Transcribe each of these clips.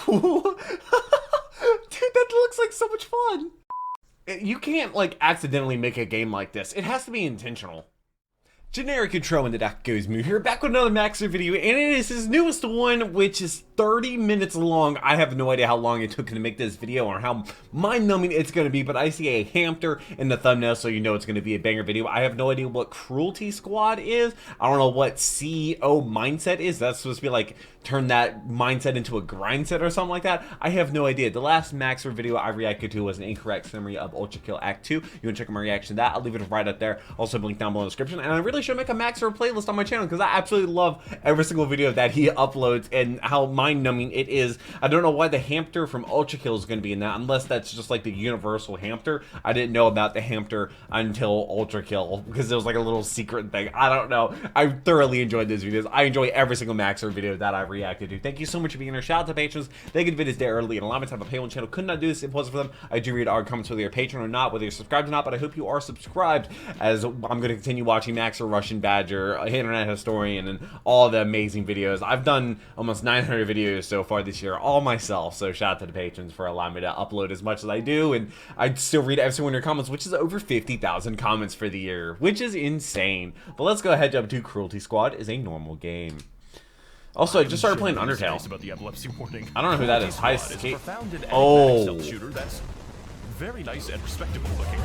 cool. Dude, that looks like so much fun. You can't, like, accidentally make a game like this. It has to be intentional. Generic intro and theduckgoesmoo here, back with another Max0r video, and it is his newest one, which is 30 minutes long. I have no idea how long it took to make this video or how mind-numbing it's going to be, but I see a hamster in the thumbnail, so you know it's going to be a banger video. I have no idea what Cruelty Squad is. I don't know what CEO mindset is. That's supposed to be like, turn that mindset into a grind set or something like that. I have no idea. The last Max0r video I reacted to was an incorrect summary of ULTRAKILL Act 2. You want to check out my reaction to that? I'll leave it right up there. Also, link down below in the description. And I really should make a Max0r playlist on my channel because I absolutely love every single video that he uploads and how mind-numbing it is. I don't know why the hamster from ULTRAKILL is going to be in that, unless that's just like the universal hamster. I didn't know about the hamster until ULTRAKILL because it was like a little secret thing. I don't know. I thoroughly enjoyed these videos. I enjoy every single Max0r video that I reacted to. Thank you so much for being here. Shout out to patrons. They get videos there early and allow me to have a pay one channel. Could not do this if it wasn't for them. I do read our comments whether you're a patron or not, whether you're subscribed or not, but I hope you are subscribed, as I'm going to continue watching Max0r, Russian Badger, Internet Historian, and all the amazing videos. I've done almost 900 videos so far this year, all myself, so shout out to the patrons for allowing me to upload as much as I do, and I still read every single one of your comments, which is over 50,000 comments for the year, which is insane. But let's go ahead and jump to Cruelty Squad is a normal game. Also, I just started playing Undertale. About the epilepsy warning. I don't know who that is. High skate. Oh. Shooter that's very nice and respectable looking.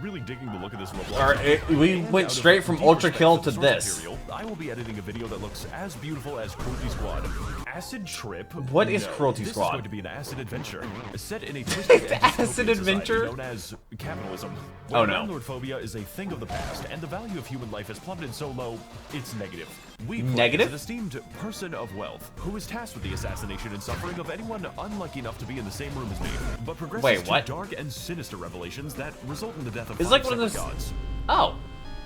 Really digging the look of this Roblox. We went straight from ULTRAKILL to this. I will be editing a video that looks as beautiful as Cruelty Squad. Acid Trip. What is Cruelty Squad? This is going to be an acid adventure set in a twisted acid adventure known as capitalism. Oh no. Landlord phobia is a thing of the past, and the value of human life has plummeted so low, it's negative. We negative? An esteemed person of wealth who is tasked with the assassination and suffering of anyone unlucky enough to be in the same room as me, but progresses to dark and sinister revelations that result in the death of it's like one of those gods. Oh.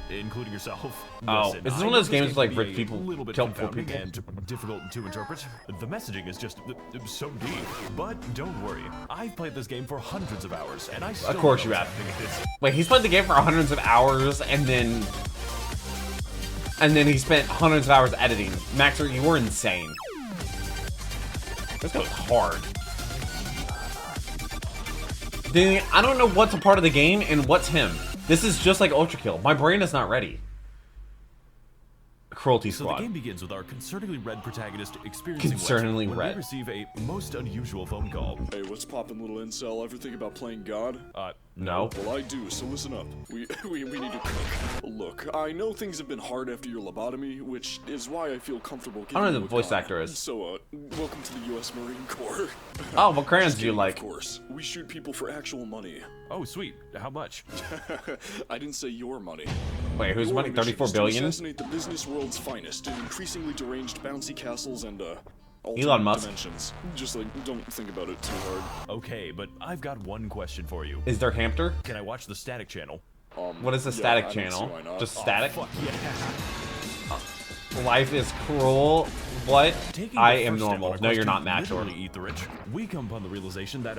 Including yourself. Oh, is this one of those games with, like, rich people kill poor people? And difficult to interpret. The messaging is just so deep. But don't worry, I've played this game for hundreds of hours, and I still of course you have. Wait, he's played the game for hundreds of hours, and then he spent hundreds of hours editing. Max0r, you were insane. This goes hard. Dude, I don't know what's a part of the game and what's him. This is just like ULTRAKILL. My brain is not ready. Cruelty Squad. So the game begins with our concerningly red protagonist experiencing concerningly when red. they receive a most unusual phone call. Hey, what's poppin', little incel? Ever think about playing God? No. Well, I do, so listen up. We need to cook. Look, I know things have been hard after your lobotomy, which is why I feel comfortable giving I don't know you who the a voice gun. actor is. So, welcome to the U.S. Marine Corps. Oh, what crayons do you like? Of course. We shoot people for actual money. Oh, sweet. How much? I didn't say your money. Wait, whose money? 34 To billion? assassinate the business world's finest in increasingly deranged bouncy castles and, Elon Musk. dimensions. Just, like, don't think about it too hard. Okay, but I've got one question for you. Is there hamster? Can I watch the static channel? What is the static channel? Just static? Fuck yeah. Life is cruel. What? Taking I the am first step normal. on our No, you're quest not to Max0r. literally eat the rich. We come upon the realization that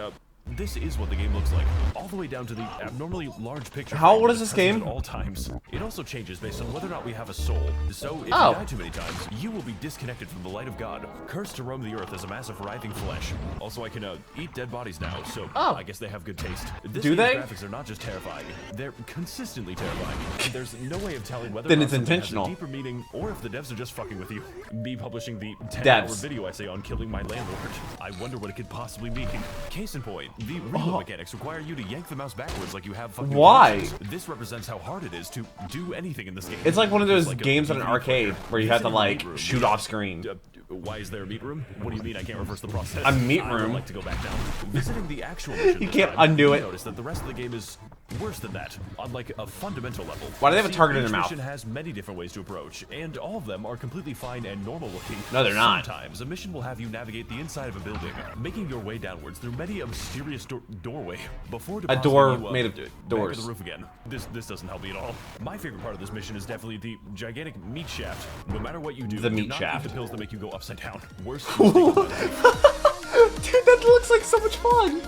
this is what the game looks like, all the way down to the abnormally large picture. How frame old is that's this game? present at all times. It also changes based on whether or not we have a soul. So if you Oh. die too many times, you will be disconnected from the light of God, cursed to roam the earth as a mass of writhing flesh. Also, I can eat dead bodies now, so I guess they have good taste. This Do they? Graphics are not just terrifying; they're consistently terrifying. There's no way of telling whether Then or not it's something intentional. has a deeper meaning, or if the devs are just fucking with you. Me publishing the 10-hour Devs. video essay on killing my landlord. I wonder what it could possibly mean. Case in point, the reload mechanics require you to yank the mouse backwards like you have fucking Why? buttons. This represents how hard it is to do anything in this game. It's like one of those Like games at an DVD arcade player. where you have to, Visiting a like, meat room. shoot off screen. Why is there a meat room? What do you mean I can't reverse the process? A meat I would room? like to go back down. Visiting the actual mission You this can't time, undo you it. Notice that the rest of the game is worse than that, on like a fundamental level. Why do they have a See, target in each their mouth? mission has many different ways to approach, and all of them are completely fine and normal looking. No, they're not. Sometimes a mission will have you navigate the inside of a building, making your way downwards through many a mysterious doorway before A depositing door you up made of back doors. to the roof again. This doesn't help me at all. My favorite part of this mission is definitely the gigantic meat shaft. No matter what you do, The do meat not shaft. eat the pills that make you go upside down. Worst Dude, that looks like so much fun.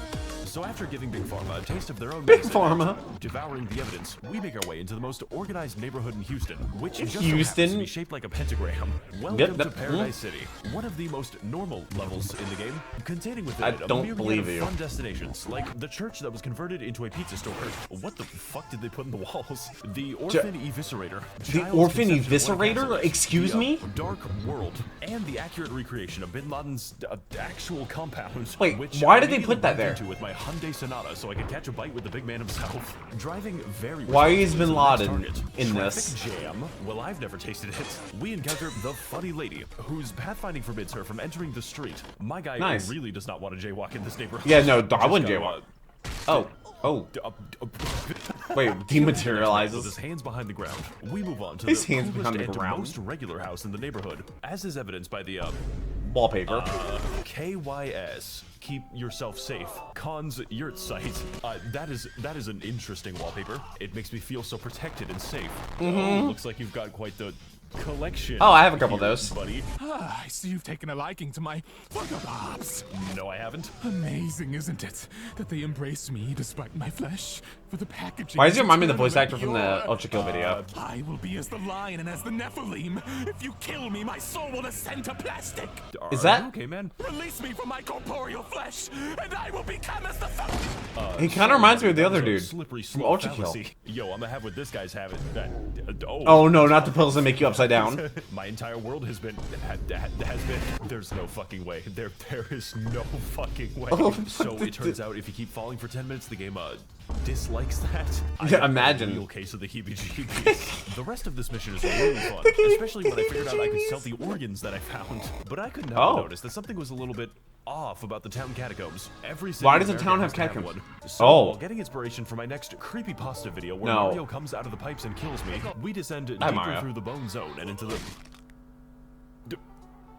So after giving Big Pharma a taste of their own Big medicine, Pharma. devouring the evidence, we make our way into the most organized neighborhood in Houston, which just so Houston? happens to be shaped like a pentagram. Welcome to Paradise City, one of the most normal levels in the game, containing within I it a don't myriad believe of you. fun destinations, like the church that was converted into a pizza store. What the fuck did they put in the walls? The Orphan Eviscerator. The Child's Orphan Conception Water Eviscerator? Capsule, Excuse the, me? Dark World, and the accurate recreation of Bin Laden's actual compound. Wait, which why I did they immediately put that moved there? into with my Hyundai Sonata so I could catch a bite with the big man himself. Driving very Why is responsibly Bin to the next Laden target. in Traffic this? Jam? Well, I've never tasted it. We encounter the funny lady, whose pathfinding forbids her from entering the street. My guy Nice. really does not want to jaywalk in this neighborhood. Yeah, no, I Just wouldn't gotta, jaywalk. Oh. Wait, With dematerializes. his hands behind the ground, we move on to His the hands coolest behind the and ground? most regular house in the neighborhood, as is evidenced by the Wallpaper. KYS. Keep yourself safe. Cons yurt site. That is an interesting wallpaper. It makes me feel so protected and safe. Oh, looks like you've got quite the collection. Oh, I have a couple of here, those. buddy. I see you've taken a liking to my Funko Pops. No, I haven't. Amazing, isn't it? That they embrace me despite my flesh. For the packaging. Why does he remind me of the is voice actor from the pure. ULTRAKILL video? I will be as the lion and as the Nephilim. If you kill me, my soul will ascend to plastic. Is Are that- you okay, man? Release me from my corporeal flesh, and I will become as the He kind of reminds me of the other That was a dude Slippery from slope ULTRAKILL. fallacy. Yo, I'm gonna have what this guy's having. Oh no, not the pills that make you upside down. My entire world has been. There's no fucking way. There is no fucking way. Oh, So it turns out if you keep falling for 10 minutes, the game dislikes that. I Yeah, have imagine. A real case of the heebie-jeebies. The rest of this mission is really fun, especially when I figured out I could sell the organs that I found. But I couldn't help but notice that something was a little bit off about the town catacombs. Every city Why in does the America town has have to catacombs? one. So, Oh. while getting inspiration for my next creepypasta video where No. Mario comes out of the pipes and kills me, we descend deeper Mario. through the bone zone and into the...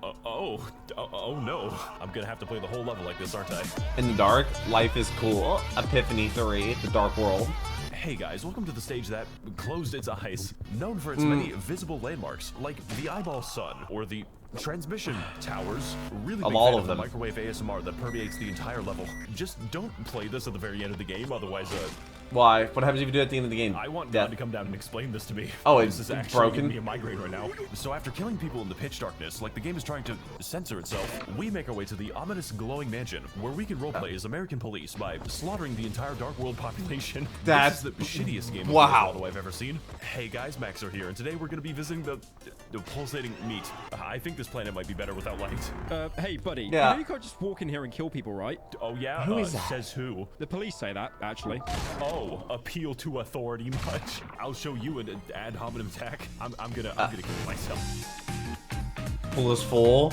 Oh no. I'm gonna have to play the whole level like this, aren't I? In the dark, life is cool. Epiphany 3, the dark world. Hey guys, welcome to the stage that closed its eyes. Known for its many visible landmarks, like the Eyeball Sun or the transmission towers. Really big all fan of the them. microwave ASMR that permeates the entire level. Just don't play this at the very end of the game, otherwise Why? What happens if you do it at the end of the game? I want Death. God to come down and explain this to me. Oh, This it's is actually broken? giving me a migraine right now. So after killing people in the pitch darkness, like the game is trying to censor itself, we make our way to the ominous glowing mansion, where we can roleplay as American police by slaughtering the entire Dark World population. That's- This is the shittiest game of Wow. Auto I've ever seen. Hey guys, Max0r here, and today we're going to be visiting the pulsating meat. I think this planet might be better without light. Hey, buddy. Yeah. You know you can't just walk in here and kill people, right? Oh yeah? Who is that? Says who? The police say that, actually. Oh, appeal to authority much? I'll show you an ad hominem attack. I'm gonna kill myself. Pool is full.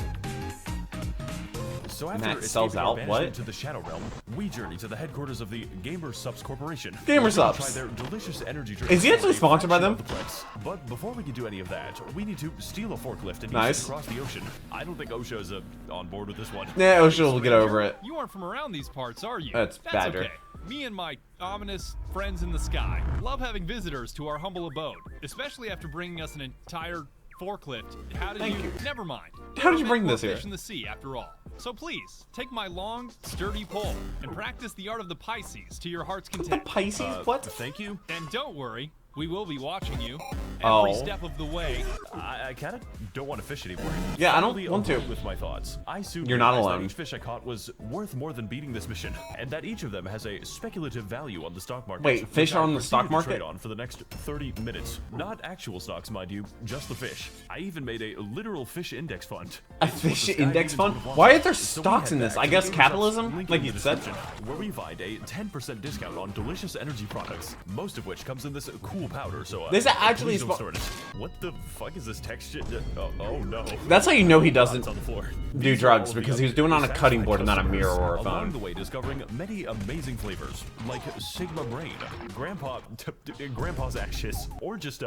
So after Max sells escaping our out, banishment what? to the Shadow Realm, we journey to the headquarters of the Gamer Subs Corporation. Gamer where we can Subs. Try their delicious energy drink. Is he actually for a sponsored by fraction them? of the price. But before we can do any of that, we need to steal a forklift and Nice. use it across the ocean. I don't think OSHA is on board with this one. Yeah, Osha will get over it. You aren't from around these parts, are you? That's Badger. okay. Me and my ominous friends in the sky love having visitors to our humble abode, especially after bringing us an entire forklift. How did Thank you. Never mind. How did you We're bring meant this for here? Fish in the sea, after all. So please take my long, sturdy pole and practice the art of the Pisces to your heart's The content. Pisces? What? Thank you. And don't worry, we will be watching you every Oh. step of the way. I kind of don't want to fish anymore. Yeah, I don't Finally want to. alone with my thoughts. I soon You're not realized alone. That each fish I caught was worth more than beating this mission, and that each of them has a speculative value on the stock market. Wait, fish which I are on the stock proceeded to market? Trade on for the next 30 minutes. Not actual stocks, mind you, just the fish. I even made a literal fish index fund. A It's what fish the sky index demons fund? would want. Why are there So we stocks head in this? back I to guess the Gamer capitalism, Subs link like in you the said? description, where we find a 10% discount on delicious energy products, most of which comes in this cool powder. So This actually please is don't fu- store it. What the fuck is this text shit? Oh no. That's how you know he It's doesn't on the floor. do These are drugs, all the because he was doing it on a unsatisfied cutting board and not a customers mirror or a along phone. the way discovering many amazing flavors, like Sigma Brain, Grandpa's Ashes, or just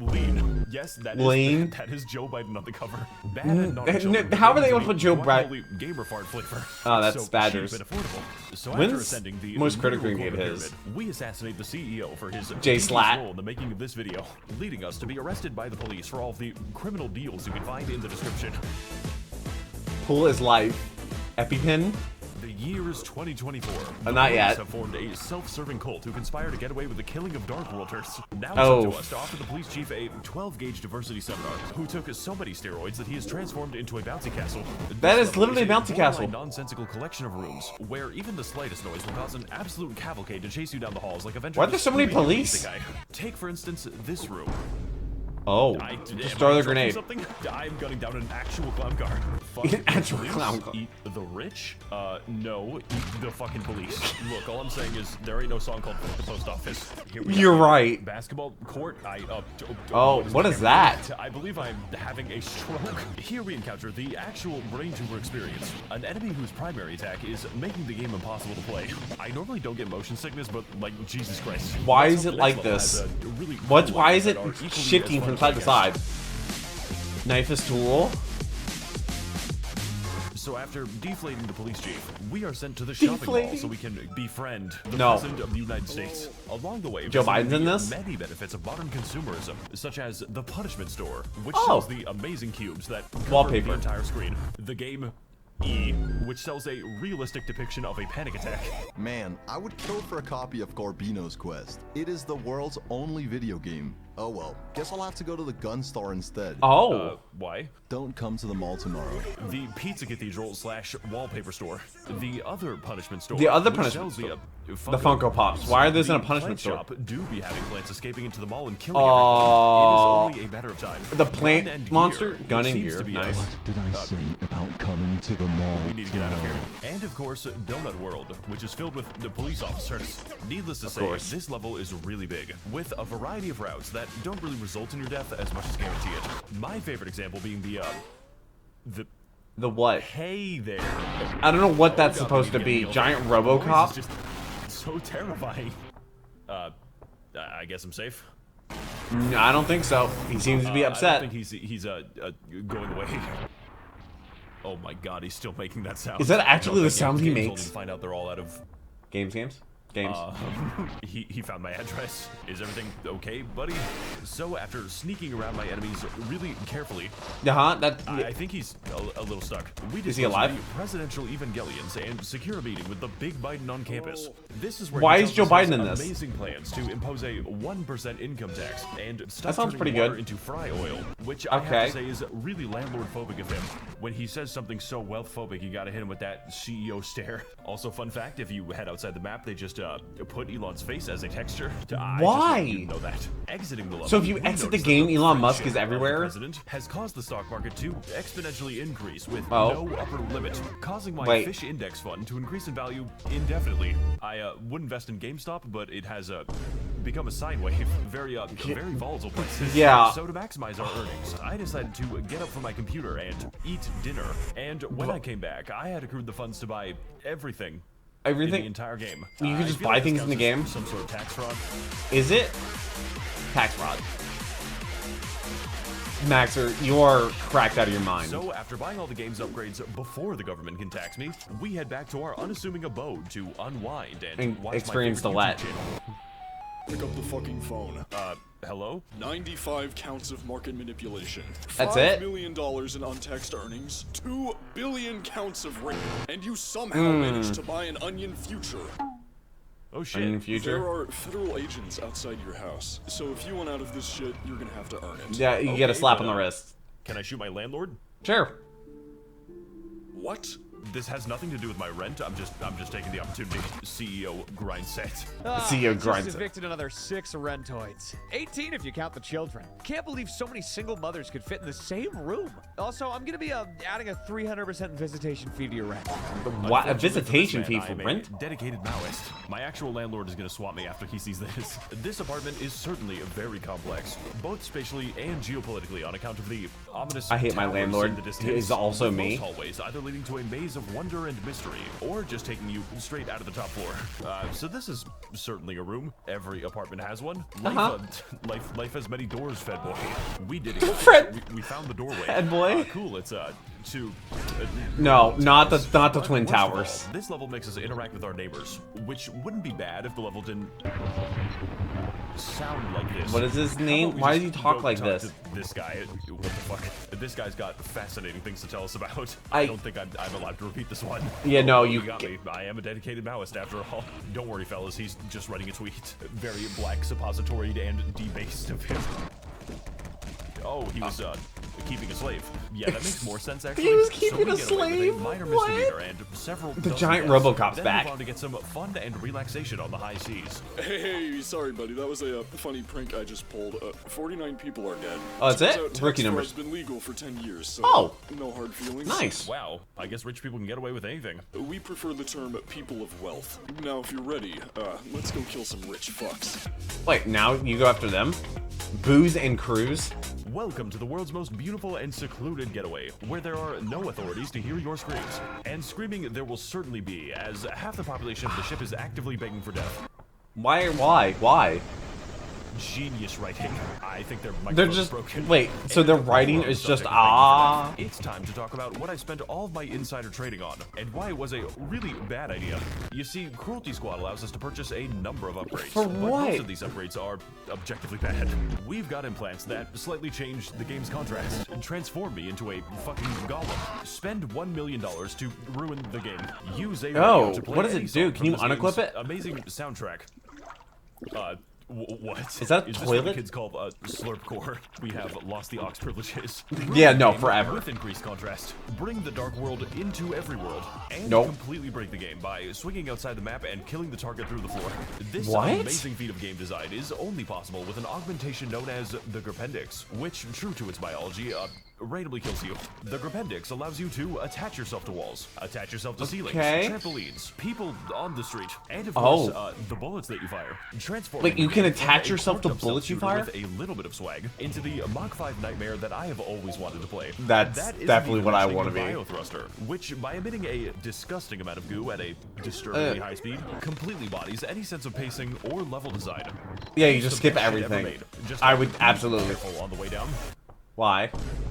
Lean. Yes, Lean? that is Joe Biden on the cover. Bad and naughty children how are they able to to put Joe guacamole gamer fart flavor. Oh, that's so cheap Badgers. and affordable. So When's after ascending the most critical literal game corporate his? pyramid, we assassinate the CEO for his Jay devious Slat. role in the making of this video, leading us to be arrested by the police for all of the criminal deals you can find in the description. Pool is life. EpiPen? The year is 2024. Not yet. Police have formed a self-serving cult who conspire to get away with the killing of Dark Worlders. Now Oh. it's up to us to offer the police chief a 12-gauge diversity seminar, who took so many steroids that he has transformed into a bouncy castle. That This is level literally a bouncy borderline castle. nonsensical collection of rooms where even the slightest noise will cause an absolute cavalcade to chase you down the halls like Avengers. Why are there so many police? Take, for instance, this room. Oh, Am just I throw the interrupting grenade. Something? I'm gunning down an actual clown car. An actual police? clown car. Eat the rich? No, eat the fucking police. Look, all I'm saying is there ain't no song called "Fuck the Post Office." Here we You're go. right. Basketball court. Oh, what is that? I believe I'm having a stroke. Here we encounter the actual brain tumor experience. An enemy whose primary attack is making the game impossible to play. I normally don't get motion sickness, but like Jesus Christ. Why Let's is hope it the like next level this? has a really What's cool why is levels it that are equally as shifting fun from to side to play side? against. Knife is tool. So after deflating the police chief, we are sent to the shopping mall Deflating? so we can befriend the No. president of the United States. Along the way, Joe we see Biden's in the this? many benefits of modern consumerism, such as the punishment store, which Oh. sells the amazing cubes that cover Wallpaper. the entire screen. The game E, which sells a realistic depiction of a panic attack. Man, I would kill for a copy of Garbino's Quest. It is the world's only video game. Oh well, guess I'll have to go to the gun store instead. Oh, Why? Don't come to the mall tomorrow. The Pizza Cathedral / wallpaper store. The other punishment store. The other which punishment sells store. The The Funko Pops. Why are those in a The punishment plant store? shop do be having plants escaping into the mall and killing Oh. everyone. It is only a matter of time. The plant Gun and monster? gear, Gun which and seems gear. to be Nice. a- Did I say about coming to the mall? We need to get out of here. And of course, Donut World, which is filled with the police officers. Needless to say, course. this level is really big, with a variety of routes that don't really result in your death as much as guarantee it. My favorite example being the The what? hey there. I don't know what that's God, supposed to we be. get Giant the noise RoboCop? is just so terrifying. I guess I'm safe. No, I don't think so. He seems to be I don't upset. think he's going away. Oh my God, he's still making that sound. Is that actually the Okay, sound he games told makes? me to find out they're all out of. Games. He found my address. Is everything okay, buddy? So after sneaking around my enemies really carefully, That. I think he's a little stuck. We Is he discussed alive? the presidential evangelions and secure a meeting with the big Biden on campus. This is where Why he is tells Joe us his Biden in this? amazing plans to impose a 1% income tax and stop That sounds turning pretty water good. into fry oil, which I have Okay. to say is really landlord phobic of him. When he says something so wealth phobic, you gotta hit him with that CEO stare. Also, fun fact: if you head outside the map, they just put Elon's face as a texture. Why? You know that. Exiting the level. So if you we exit the noticed game, that Elon Musk friendship is of the everywhere? president has caused the stock market to exponentially increase with Oh. no upper limit, causing my Wait. fish index fund to increase in value indefinitely. I would invest in GameStop, but it has become a sine wave, very volatile prices. Yeah. So to maximize our earnings, I decided to get up from my computer and eat dinner. And when I came back, I had accrued the funds to buy everything. In Everything. the entire game. You can I just feel buy like this things in the counts as game? Some sort of tax fraud. Is it? Tax fraud. Max0r, you are cracked out of your mind. So after buying all the game's upgrades before the government can tax me, we head back to our unassuming abode to unwind and watch experience my the favorite let. YouTube channel. Pick up the fucking phone. Hello? 95 counts of market manipulation. That's $5 it? million in untaxed earnings. 2 billion counts of rape. And you somehow managed to buy an onion future. Oh shit. In the There future? are federal agents outside your house. So if you want out of this shit, you're gonna have to earn it. Yeah, you get a Okay, slap but, on the wrist. Can I shoot my landlord? Sure. What? This has nothing to do with my rent. I'm just taking the opportunity. CEO grind set. CEO grinds Just it. evicted another 6 rentoids. 18 if you count the children. Can't believe so many single mothers could fit in the same room. Also, I'm gonna be adding a 300% visitation fee to your rent. What? A Unfortunately visitation for fee this for man, I am rent? a dedicated Maoist. My actual landlord is going to swap me after he sees this. This apartment is certainly very complex, both spatially and geopolitically, on account of the ominous. I hate my towers landlord. in the He distance, is also with me. most hallways either leading to a maze of wonder and mystery, or just taking you straight out of the top floor. So this is certainly a room. Every apartment has one. Life has many doors, Fed boy. We did it. Fred- We found the doorway. Fed boy? Cool. It's to. No, not the But Twin worst of all, Towers. this level makes us interact with our neighbors, which wouldn't be bad if the level didn't. sound like this. What is his How name? about we Why just does he talk go like talk this? to this guy. What the fuck? This guy's got fascinating things to tell us about. I I don't think I'm allowed to repeat this one. Yeah, no, You you got me. I am a dedicated Maoist after all. Don't worry, fellas. He's just writing a tweet. Very black suppositoried and debased of him. Oh, he was keeping a slave. Yeah, that makes more sense actually. He was So keeping we a get away with slave? a minor What? misdemeanor and several The dozen giant deaths. RoboCop's Then back. move on to get some fun and relaxation on the high seas. Hey, sorry, buddy. That was a funny prank I just pulled. 49 people are dead. Oh, that's Turns it? out tax Rookie fraud numbers. has been legal for 10 years, so Oh. no hard feelings. Nice. Wow, I guess rich people can get away with anything. We prefer the term people of wealth. Now, if you're ready, let's go kill some rich fucks. Wait, now you go after them? Booze and cruise? Welcome to the world's most beautiful and secluded getaway, where there are no authorities to hear your screams. And screaming there will certainly be, as half the population of the ship is actively begging for death. Why? Genius writing. I think their They're microphone is just broken. wait. So their writing is just ah. It's time to talk about what I spent all of my insider trading on, and why it was a really bad idea. You see, Cruelty Squad allows us to purchase a number of upgrades. For but what? most of these upgrades are objectively bad. We've got implants that slightly change the game's contrast and transform me into a fucking golem. Spend $1 million to ruin the game. Use a radio to play what does any it do? song Can from you this unequip game's it? Amazing soundtrack. What? Is that a Is this toilet? what the kids call slurp core? We have lost the aux privileges. Yeah, no, Game forever. With increased contrast. Bring the dark world into every world. And Nope. completely break the game by swinging outside the map and killing the target through the floor. This What? amazing feat of game design is only possible with an augmentation known as the Grapendix, which, true to its biology, randomly kills you. The Grapendix allows you to attach yourself to walls, attach yourself to ceilings, Okay. trampolines, people on the street, and of Oh. course, the bullets that you fire. Transform Wait, you can attach a yourself to corked-up bullets you self-shooter fire? with a little bit of swag into the Mach 5 nightmare that I have always wanted to play. That's That is definitely the what I conditioning wanna be. Bio-thruster, which, by emitting a disgusting amount of goo at a disturbingly high speed, completely bodies any sense of pacing or level design. Yeah, you It's just the skip best shit ever everything. made. Just I be would absolutely. careful on the way down. Why?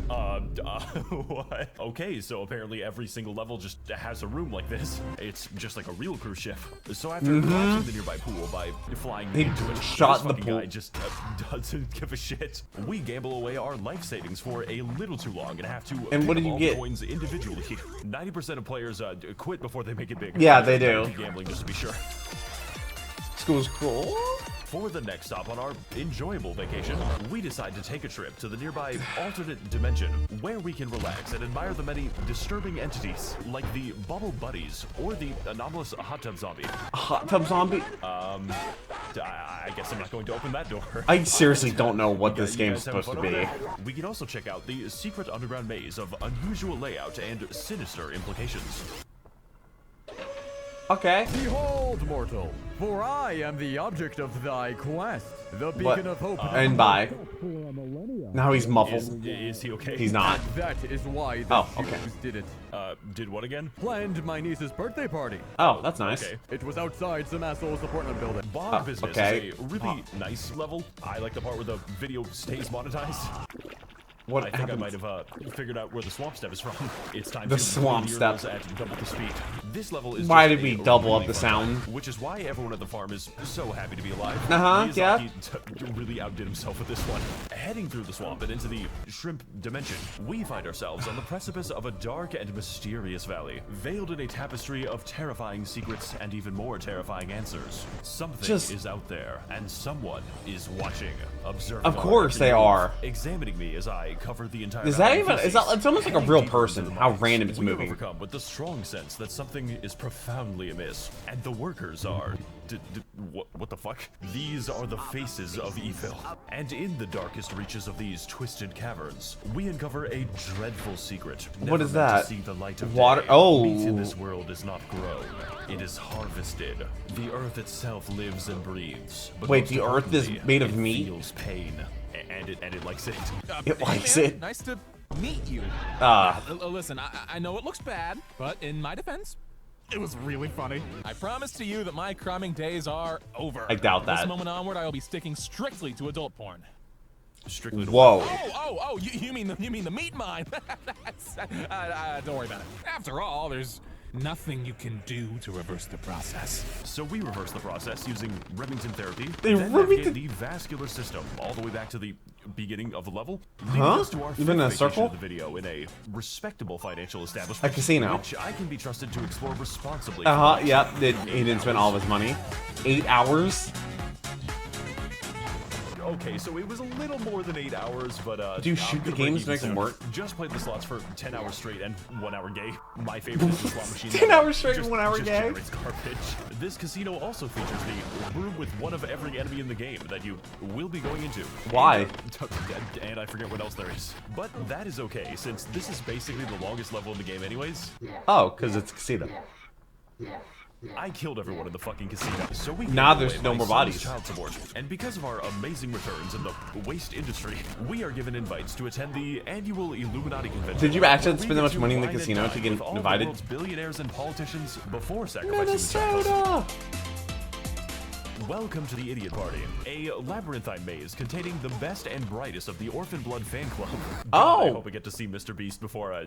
What? Okay, so apparently every single level just has a room like this. It's just like a real cruise ship. So after crossing the nearby pool by flying He into it, shot this the fucking pool. guy just doesn't give a shit. We gamble away our life savings for a little too long and have to And what pick did up you all get? the coins individually. 90% of players quit before they make it big. Yeah, they do. Keep gambling just to be sure. School's cool. For the next stop on our enjoyable vacation, we decide to take a trip to the nearby alternate dimension, where we can relax and admire the many disturbing entities, like the Bubble Buddies or the anomalous hot tub zombie. Hot tub zombie? I guess I'm not going to open that door. I seriously don't know what this You game's guys having supposed to fun be. over there? We can also check out the secret underground maze of unusual layout and sinister implications. Okay. Behold, mortal, for I am the object of thy quest, the beacon What? of hope. And bye. Now he's muffled. Is he okay? He's not. That is why the Oh, okay. Jews did it. Did what again? Planned my niece's birthday party. Oh, that's nice. Okay. It was outside some asshole's apartment building. Bog Business okay. is a really nice level. I like the part where the video stays monetized. What I think happened? I might have figured out where the swamp step is from. It's time The to swamp the step. earlobes at double the speed. This level is Why just did we a double up really the fun sound? time, which is why everyone at the farm is so happy to be alive. Uh-huh, yeah. Miyazaki really outdid himself with this one. Heading through the swamp and into the shrimp dimension, we find ourselves on the precipice of a dark and mysterious valley, veiled in a tapestry of terrifying secrets and even more terrifying answers. Something is out there, and someone is watching, observing. Of our course every they move, are. examining me as I cover the entire. Is that valley even? with Is that? feces. It's almost like a Heading real deeper into person. the How mines, random it's we are moving. overcome with the strong sense that something is profoundly amiss, and the workers are. What the fuck? These are the faces of evil. And in the darkest reaches of these twisted caverns, we uncover a dreadful secret. What is Never meant that? To see the light of Water- day. oh. Meat in this world is not grown. It is harvested. The earth itself lives and breathes. But Wait, most the earth is importantly, made of it meat? feels pain. And it likes it. It likes hey man, it. Nice to meet you. Listen, I know it looks bad, but in my defense, it was really funny. I promise to you that my cramming days are over. I doubt From that. this moment onward, I will be sticking strictly to adult porn. Strictly to Whoa. You mean the meat mine? Don't worry about it. After all, there's Nothing you can do to reverse the process. So we reverse the process using Remington therapy, They then Remington- navigate the vascular system all the way back to the beginning of the level. Leading Huh? us to our Even in a fifth vacation circle? of the video in a respectable financial establishment. A casino. Which I can be trusted to explore responsibly. Yep. He didn't spend all of his money. 8 hours? Okay, so it was a little more than 8 hours, but Do you I'm shoot the gonna break games to even make them soon. work? Just played the slots for 10 hours straight and 1 hour gay. My favorite is the slot machine. 10 hours straight and Just- 1 hour just gay? generates garbage. This casino also features the room with one of every enemy in the game that you will be going into. Why? And I forget what else there is. But that is okay, since this is basically the longest level in the game anyways. Oh, because it's a casino. I killed everyone in the fucking casino, so we Nah, gave there's away no my more son's bodies. child support. And because of our amazing returns in the waste industry, we are given invites to attend the annual Illuminati convention. Did you actually where we spend that get much to money in the wine and casino to dine get with all the invited? world's billionaires and politicians before sacrificing themselves. Minnesota! Welcome to the Idiot Party, a labyrinthine maze containing the best and brightest of the Orphan Blood fan club. God, I hope I get to see Mr. Beast before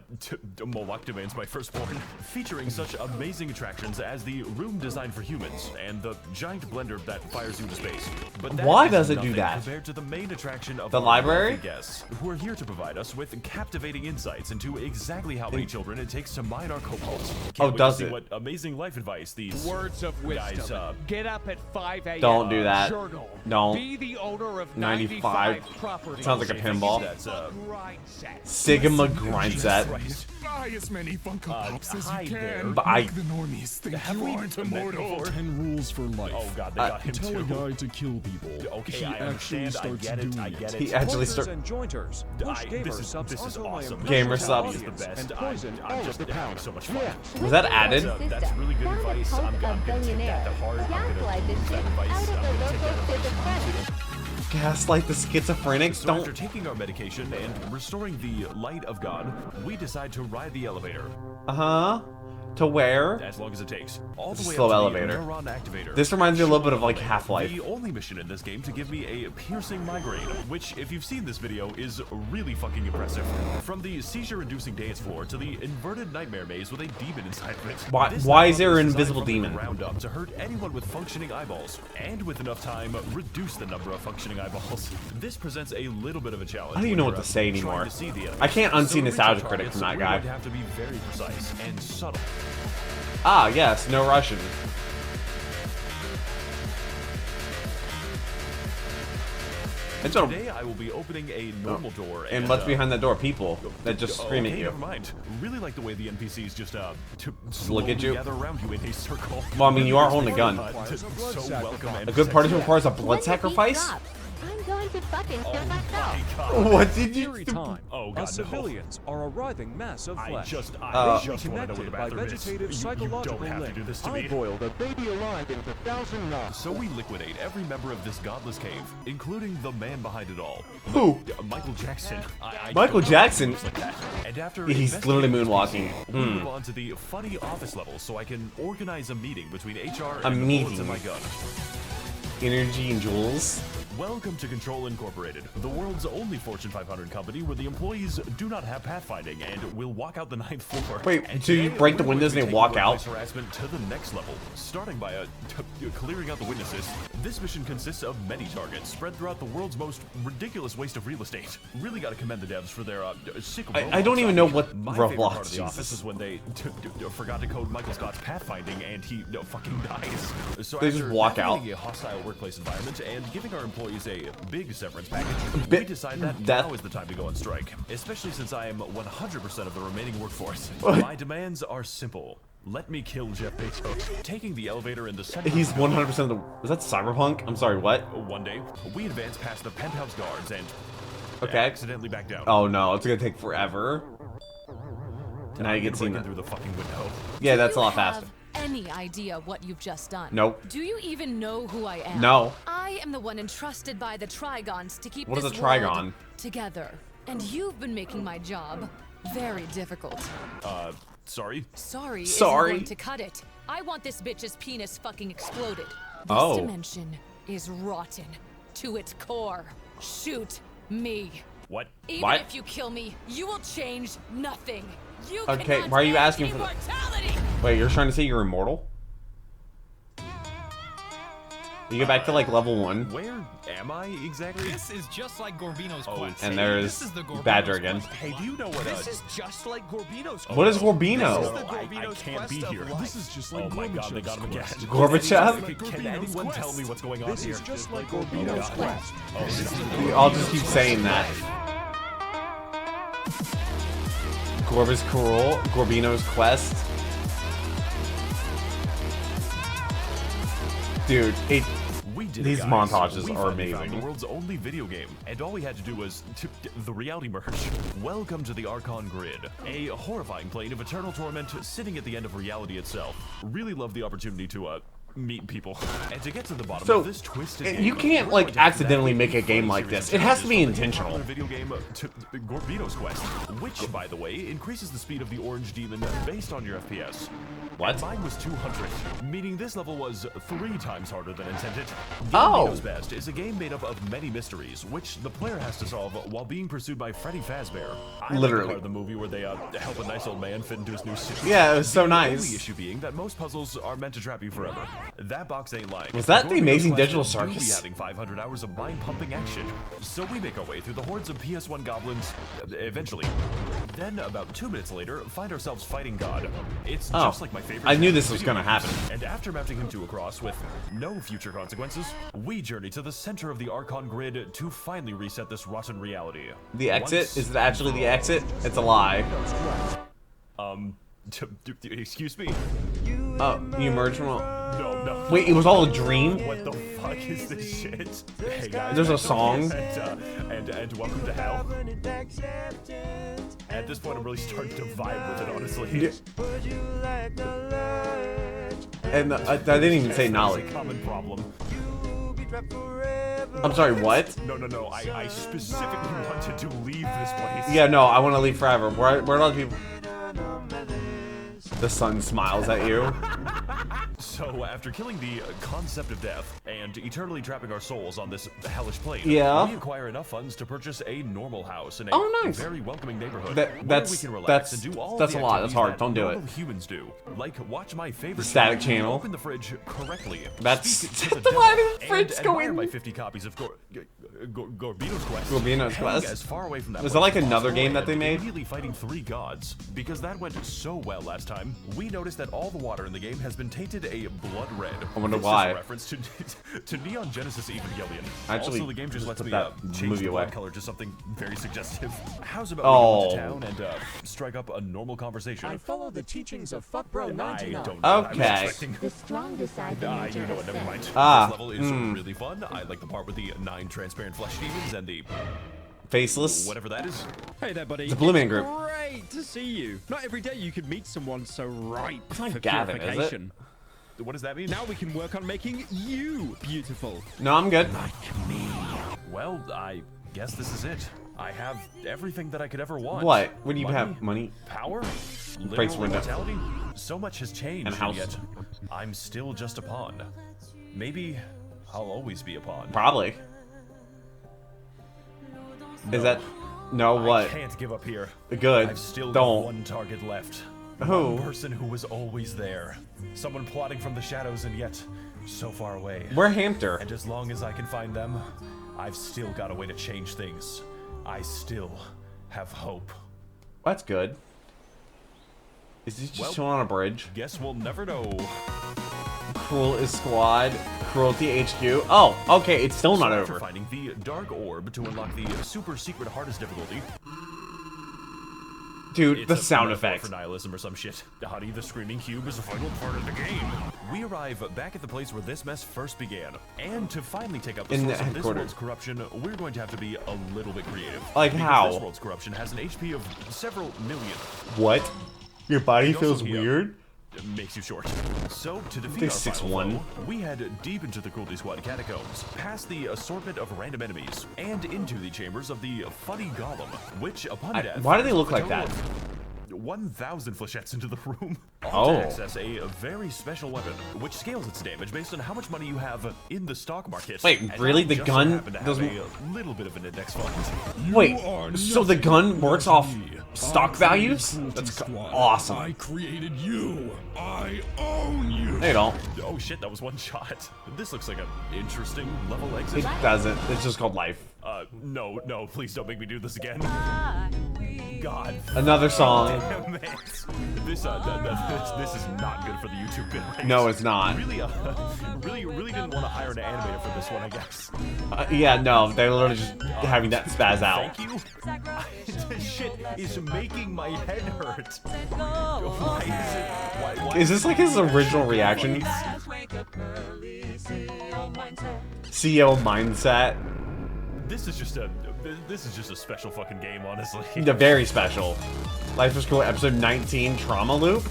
Moloch demands my firstborn. Featuring such amazing attractions as the room designed for humans and the giant blender that fires you to space. But that Why is does it do nothing that? compared to the main attraction of The our library? wealthy guests, who are here to provide us with captivating insights into exactly how many children it takes to mine our cobalt. Oh, Can't wait does to see it? What amazing life advice these Words of wisdom. guys Get up at 5 a.m. Don't do that. Journal. Don't. Be the owner of 95 properties. Sounds like a pinball. That's Grind set. Sigma grind set. Buy as many Funko Pops as hi you there. can. But I- Make the normies think Have you we aren't met immortal. before? 10 rules for life. Oh god, they got him Tell a too. guy to kill people. Okay, he I actually understand. I starts get it. doing I get it. He actually starts. and jointers. Push gamer subs This is onto my awesome. Gamer impressive subs. This is the audience best. and poison all I'm of just the having power. so much fun. Was that added? That's really good advice. I'm gonna take that to heart. I'm gonna use that advice. I'm gonna take that advice. Gaslight the schizophrenics? So after Don't. taking our medication and restoring the light of God, we decide to ride the elevator. To where? As long as it takes. All the way Slow up to elevator. the neuron activator. This reminds me a little bit of like Half-Life. The only mission in this game to give me a piercing migraine, which, if you've seen this video, is really fucking impressive. From the seizure-inducing dance floor to the inverted nightmare maze with a demon inside of it. Why is there an This invisible designed from the demon? ground up to hurt anyone with functioning eyeballs, and with enough time, reduce the number of functioning eyeballs. This presents a little bit of a challenge. I don't even know what to say trying anymore. to see the I can't enemies. unsee So to reach Nostalgia our Critic targets, from that we're guy. going to have to be very precise and subtle. Ah, yes, no Russian. Today I will be opening a normal door And what's behind that door? People that just scream at okay, you. Never mind. Really like the way the NPCs just Look slowly at you. gather around you in a circle. Well, I mean, you are holding a gun. So welcome and A good party requires a blood When the heat sacrifice? drops, I'm going to fucking kill myself. My God. What did you Eerie do? time. Oh, God, no. As civilians are a writhing mass of I flesh. just Connected want to know where the by bathroom is. vegetative You psychological don't have to link. do this to I me. boiled a baby alive into 1,000 knots. So we liquidate every member of this godless cave, including the man behind it all. Who? Michael Jackson. I Michael don't know Jackson? like that. And after He's investigating literally this moonwalking. PC, we move on to the funny office level so I can organize a meeting between HR A and the bullets meeting. in my gun. Energy and jewels. Welcome to Control Incorporated, the world's only Fortune 500 company where the employees do not have pathfinding and will walk out the 9th floor. Wait, And so you today, break the we're going windows to be and they taking walk out? workplace harassment to the next level, starting by clearing out the witnesses. This mission consists of many targets spread throughout the world's most ridiculous waste of real estate. Really got to commend the devs for their sick. I don't even know what My favorite part Roblox of the office is. is when they forgot to code Michael Scott's pathfinding and he fucking dies. So They just after walk out. navigating a hostile workplace environment and giving our employees a big severance package, Bit- we decide that death. now is the time to go on strike, especially since I am 100% of the remaining workforce. My demands are simple. Let me kill Jeff Bezos. Taking the elevator in the center. He's 100% of the. Was that Cyberpunk? I'm sorry, what? One day, we advance past the penthouse guards and Okay. accidentally back down. Oh no, it's gonna take forever. Now you I'm get seen. breaking through the fucking window. Yeah, that's a Do you lot faster. have any idea what you've just done? Nope. Do you even know who I am? No. I am the one entrusted by the Trigons to keep What is this a Trigon? world together. And you've been making my job very difficult. Sorry? Sorry, Sorry. isn't going to cut it. I want this bitch's penis fucking exploded. This Oh. dimension is rotten to its core. Shoot me. What? Even What? if you kill me, you will change nothing. You Okay, cannot why are you have asking for that? immortality. Wait, you're trying to say you're immortal? You get back to like level 1. Where am I exactly? This is just like Gorbino's quest. And there's This is the Gorbino's Badger again. quest. Hey, do you know what? This is just like Gorbino's quest. What is Gorbino? I can't be here. This is just like Oh my god, they got him again. Gorbachev? Can anyone tell me what's going on This here? is just like Gorbino's quest. Oh, this is I'll just keep saying that. Gorba's Cruel, Gorbino's Quest. Dude, We did these it, guys. montages We are finally found amazing. The world's only video game, and all we had to do was the reality merge. Welcome to the Archon Grid, a horrifying plane of eternal torment sitting at the end of reality itself. Really love the opportunity to meet people and to get to the bottom of this twisted game. You can't we're like going to have to accidentally navigate make a game full like series this. of It has to be challenges from the intentional. popular video game to Gorbino's Quest, which, by the way, increases the speed of the orange demon based on your FPS. What? Mine was 200, meaning this level was 3 times harder than intended. Oh. Gorbino's Best is a game made up of many mysteries, which the player has to solve while being pursued by Freddy Fazbear. I Literally. like the part of the movie where they help a nice old man fit into his new suit. Yeah, it was so The nice. only issue being that most puzzles are meant to trap you forever. That box ain't lying. Was that the Gorbino's Amazing Quest Digital do Circus? be having 500 hours of mind-pumping action. So we make our way through the hordes of PS1 goblins, eventually. Then, about 2 minutes later, find ourselves fighting God. It's just like my favorite. I knew this was video gonna games. happen. And after mounting him to a cross with no future consequences, we journey to the center of the Archon Grid to finally reset this rotten reality. The exit? Once Is it actually the exit? It's a lie. Excuse me? Oh, you merged from No. Wait, it was all a dream? What the fuck is this shit? Hey guys, There's a song? and welcome to hell. At this point, I'm really starting to vibe with it, honestly. And I didn't even say That's Nolly. a common problem. I'm sorry, what? No. I specifically wanted to leave this place. Yeah, no, I want to leave forever. Where are other people? The sun smiles at you. So, after killing the concept of death and eternally trapping our souls on this hellish plane, Yeah. we acquire enough funds to purchase a normal house in a Oh, nice. very welcoming neighborhood That- where that's- we can relax that's- and do all that's the a lot. That's activities hard. that Don't do it. normal humans do, like watch my favorite Static TV, channel. open the fridge correctly, That's- speak to the Why devil, did the fridge and go admire in? my 50 copies of Gorbino's Quest. Gorbino's Hang Quest? as far away from that Was that place like as another possible game that they and made? Immediately fighting 3 gods, because that went so well last time. We noticed that all the water in the game has been tainted a blood red. I wonder This why. Is a reference to Neon Genesis Evangelion. Actually, also, the game just lets put me that change movie the blood away. color to something very suggestive. How's about Oh. we go into town and strike up a normal conversation? I follow the teachings of Fuckbro I 99. don't know. I was Okay. expecting. The strongest I've been You know what, never mind. Ah, This level is really fun. I like the part with the 9 transparent flesh demons and the Faceless. whatever that is. Hey there, buddy. It's a Blue Man Group. Great to see you. Not every day you can meet someone so ripe It's not for Gavin, is it? purification. What does that mean? Now we can work on making you beautiful. No, I'm good. Well, I guess this is it. I have everything that I could ever want. What? What do you Money? have? Money? Power? Breaks Literal window. immortality? So much has changed, And house. yet I'm still just a pawn. Maybe I'll always be a pawn. Probably. Is that... No, what? I can't give up here. Good. I've still Don't. got one target left. Who? One person who was always there. Someone plotting from the shadows and yet so far away. We're Hamter. And as long as I can find them, I've still got a way to change things. I still have hope. That's good. Is he just chilling on a bridge? Guess we'll never know. Cruel is Squad. Cruelty HQ. Oh, okay. It's still not After over. finding the dark orb to unlock the super secret hardest difficulty. Dude, It's the a sound metaphor effects. for nihilism or some shit. Hottie the Screaming Cube is the final part of the game. We arrive back at the place where this mess first began. And to finally take out the In the source of this headquarters. world's corruption, we're going to have to be a little bit creative. Like because how? This world's corruption has an HP of several million. What? Your body And also feels he, weird? Makes you short. So, to defeat They're our final 6'1". foe, we head deep into the Cruelty Squad catacombs, past the assortment of random enemies, and into the chambers of the funny golem, which, upon death... Why do they look puts a like that? total of 1,000 flechettes into the room. Oh. To access a very special weapon, which scales its damage based on how much money you have in the stock market. Wait, And really? I The just gun happen to have doesn't- a little bit of an index fund. Wait, so the gun works off stock values? That's awesome. I created you. I own you. They don't. Oh shit, that was one shot. This looks like an interesting level exit. It doesn't. It's just called life. No, please don't make me do this again. God. Another song. Damn it. This is not good for the YouTube bit rate. No, it's not. Really didn't want to hire an animator for this one, I guess. Yeah, no, they're literally just having that spaz out. Thank you. This shit is making my head hurt. Why is it? Why Is this like his original reaction? CEO mindset. This is just a special fucking game, honestly. Yeah, very special. Life is Cool, episode 19, Trauma Loop.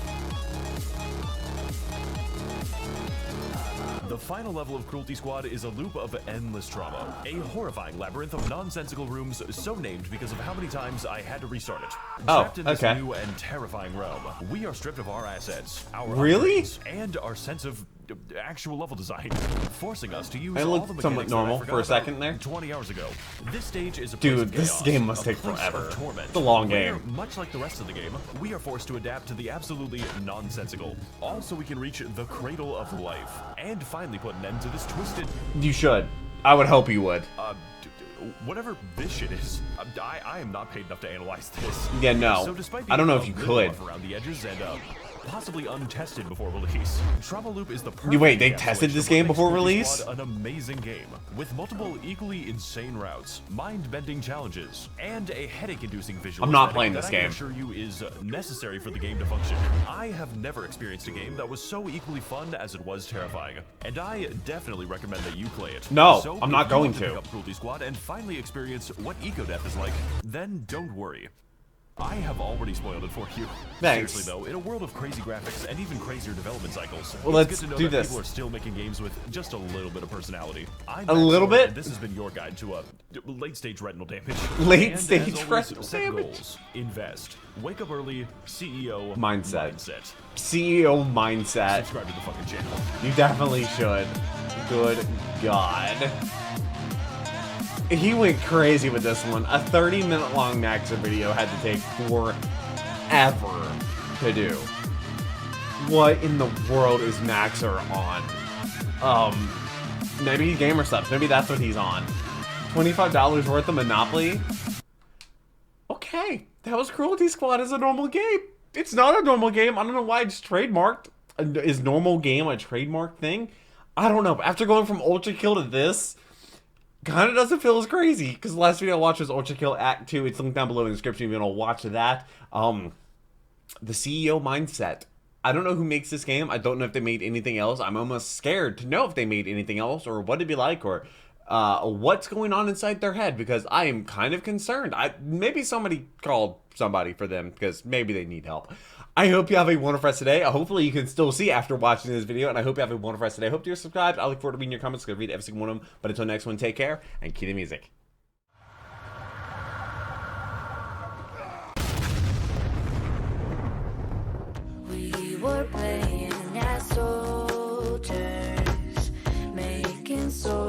The final level of Cruelty Squad is a loop of endless trauma. A horrifying labyrinth of nonsensical rooms so named because of how many times I had to restart it. Trapped in this new and terrifying realm, we are stripped of our assets, our upgrades, and our sense of actual level design, forcing us to use I all the looked somewhat mechanics that I normal forgot for a about second there. 20 hours ago. This stage is a place Dude, of this chaos, game must a take place forever. of torment. It's a long Where, game. much like the rest of the game, we are forced to adapt to the absolutely nonsensical. Also, we can reach the cradle of life and finally put an end to this twisted. You should. I would hope you would. Whatever this shit is, I am not paid enough to analyze this. Yeah, no. So despite I don't know if being you a little could. rough around the edges and possibly untested before release, Trauma Loop is the perfect Wait, they tested encapsulation this of game what makes before Cruelty release? Squad an amazing game with multiple equally insane routes, mind-bending challenges, and a headache-inducing visual. I'm not aesthetic playing that this I can game. assure you is necessary for the game to function. I have never experienced a game that was so equally fun as it was terrifying, and I definitely recommend that you play it. No, So I'm if not you going want to. pick up Cruelty Squad and finally experience what eco-death is like, then don't worry. I have already spoiled it for you. Thanks. Seriously though, in a world of crazy graphics and even crazier development cycles, Well, it's let's good to know do that this. people are still making games with just a little bit of personality. I'm A little Max0r, bit? and this has been your guide to late-stage retinal damage. Late And stage as always, retinal set damage? goals, invest, wake up early, CEO Mindset. CEO mindset. Subscribe to the fucking channel. You definitely should. Good God. He went crazy with this one. A 30-minute long Max0r video had to take forever to do. What in the world is Max0r on? Maybe gamer subs. Maybe that's what he's on. $25 worth of Monopoly? Okay. That was Cruelty Squad as a normal game. It's not a normal game. I don't know why it's trademarked. Is normal game a trademark thing? I don't know. After going from ULTRAKILL to this, kind of doesn't feel as crazy. Because the last video I watched was ULTRAKILL Act 2. It's linked down below in the description if you want to watch that. The CEO mindset. I don't know who makes this game. I don't know if they made anything else. I'm almost scared to know if they made anything else or what it'd be like or what's going on inside their head because I am kind of concerned. Maybe somebody called somebody for them because maybe they need help. I hope you have a wonderful rest today. Hopefully you can still see after watching this video, and I hope you have a wonderful rest today. I hope you're subscribed. I look forward to reading your comments. I'm going to read every single one of them. But until next one, take care and cue the music. We were playing as soldiers, making soldiers.